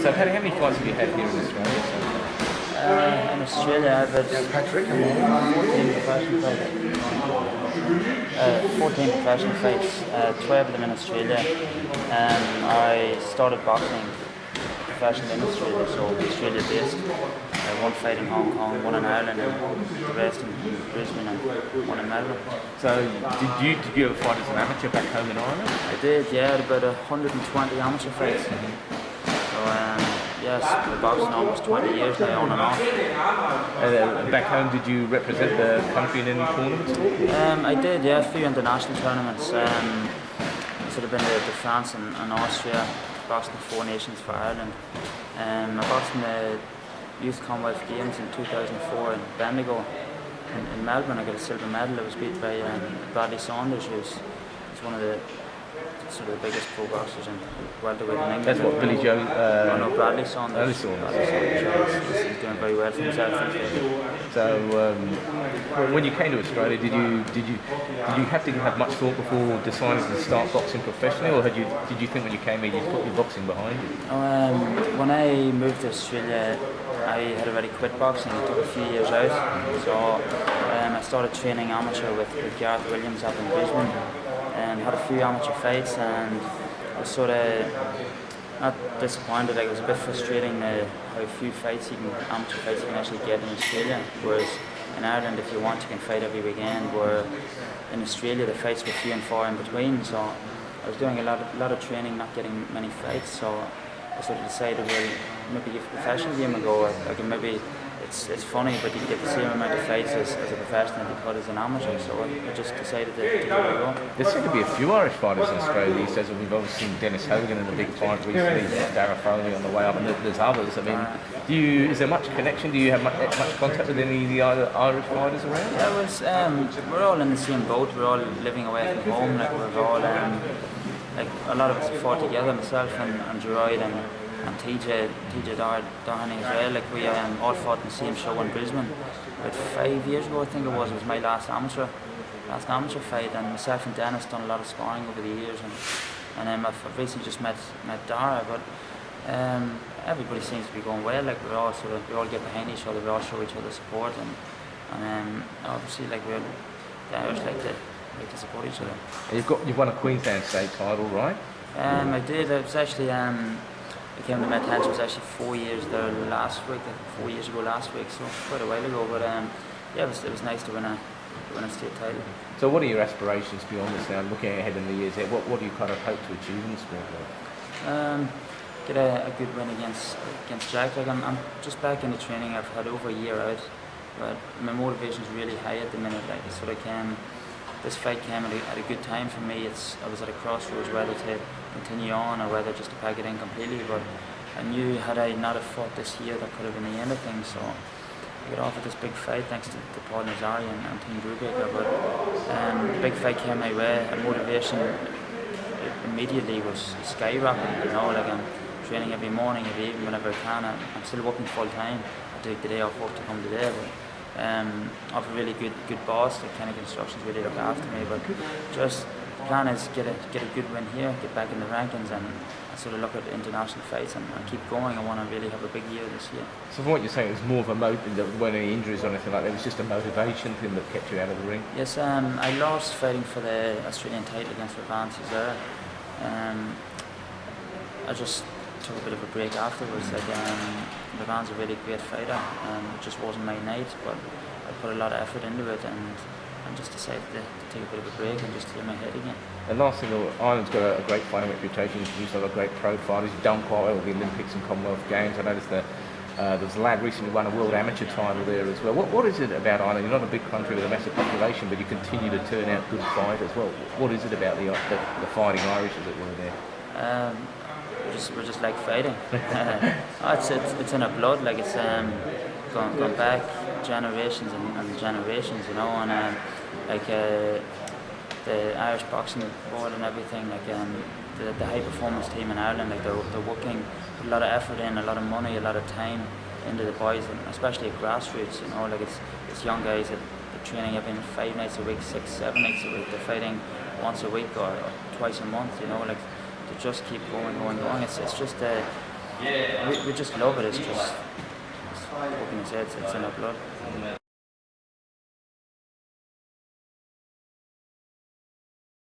So Paddy, how many fights have you had here in Australia? In Australia, I've had 14 professional fights, 12 of them in Australia. I started boxing professional in Australia, so Australia based. One fight in Hong Kong, one in Ireland, and the rest in Brisbane, and one in Melbourne. So did you ever fight as an amateur back home in Ireland? I did, yeah, I had about 120 amateur fights. So yes, I've been boxing almost 20 years now, on and off. Back home, did you represent the country in any tournaments? I did, yeah, a few international tournaments. Sort of been to France and Austria, boxing the Four Nations for Ireland. I boxed in the Youth Commonwealth Games in 2004 in Bendigo. In Melbourne, I got a silver medal. I was beat by Bradley Saunders, who's one of the sort of the biggest pro boxers in welterweight in England. That's what Billy Joe. No, Bradley Saunders. Bradley Saunders. He's doing very well for himself. So, when you came to Australia, did you have to have much thought before deciding to start boxing professionally, or did you think when you came here you'd put your boxing behind you? When I moved to Australia, I had already quit boxing. It took a few years out, so I started training amateur with Gareth Williams up in Brisbane, and had a few amateur fights, and I was sort of not disappointed. Like, it was a bit frustrating how few amateur fights you can actually get in Australia, whereas in Ireland, if you want, you can fight every weekend, where in Australia the fights were few and far in between. So I was doing a lot of training, not getting many fights, so I sort of decided, well, maybe give a professional game a go. Maybe it's funny, but you get the same amount of fights as a professional you could as an amateur, so I just decided to give it a go. There seem to be a few Irish fighters in Australia these days. We've obviously seen Dennis Hogan in a big fight recently, Darragh Foley on the way up, and there's others. I mean, is there much connection? Do you have much contact with any of the other Irish fighters around? Yeah, we're all in the same boat. We're all living away from home. Like, we've all, like, a lot of us have fought together, myself and Gerard and TJ Doherty as well. Like, we all fought in the same show in Brisbane about 5 years ago, I think it was my last amateur fight, and myself and Dennis done a lot of sparring over the years, and I've recently just met Darragh, but everybody seems to be going well. Like, we all get behind each other, we all show each other support, and obviously, like, the Irish like to support each other. You've won a Queensland state title, right? I did. It was actually I came to Medhead. It was actually 4 years there last week. 4 years ago last week, so quite a while ago. But yeah, it was nice to win a state title. So, what are your aspirations beyond this now? Looking ahead in the years ahead, what do you kind of hope to achieve in the sport? Get a good win against Jack. Like, I'm just back into training. I've had over a year out, but my motivation's really high at the minute. Like, it sort of this fight came at a good time for me. I was at a crossroads whether to continue on or whether just to pack it in completely, but I knew had I not have fought this year, that could have been the end of things. So I got offered this big fight thanks to Paul Nazari and Team Brubaker, but the big fight came my way, and motivation immediately was skyrocketing. You know, like, I'm training every morning, every evening, whenever I can. I'm still working full time. I take the day off work to come today, but I have a really good boss. The kind of Constructions really look after me, but just the plan is get a good win here, get back in the rankings, and sort of look at international fights and keep going. I want to really have a big year this year. So from what you're saying, it was more of a motive. There weren't any injuries or anything like that. It was just a motivation thing that kept you out of the ring. Yes, I lost fighting for the Australian title against Upham there. I just took a bit of a break afterwards. Like, Levan's a really great fighter, it just wasn't my night, but I put a lot of effort into it, and just decided to take a bit of a break and just clear my head again. And last thing, Ireland's got a great fighting reputation. You've used a lot of great pro fighters. You've done quite well with the Olympics and Commonwealth Games. I noticed that there's a lad recently won a world amateur title there as well. What is it about Ireland? You're not a big country with a massive population, but you continue to turn out good fighters. Well, what is it about the fighting Irish, as it were, there? We're just like fighting. It's in our blood. Like, it's gone back generations and generations, you know. And the Irish boxing board and everything, like, the high performance team in Ireland, like, they're working with a lot of effort in, a lot of money, a lot of time into the boys, and especially at grassroots, you know. Like, it's young guys that are training every 5 nights a week, 6, 7 nights a week. They're fighting once a week or twice a month, you know. Like, to just keep going. It's just we just love it. It's just what can you say? It's in our blood.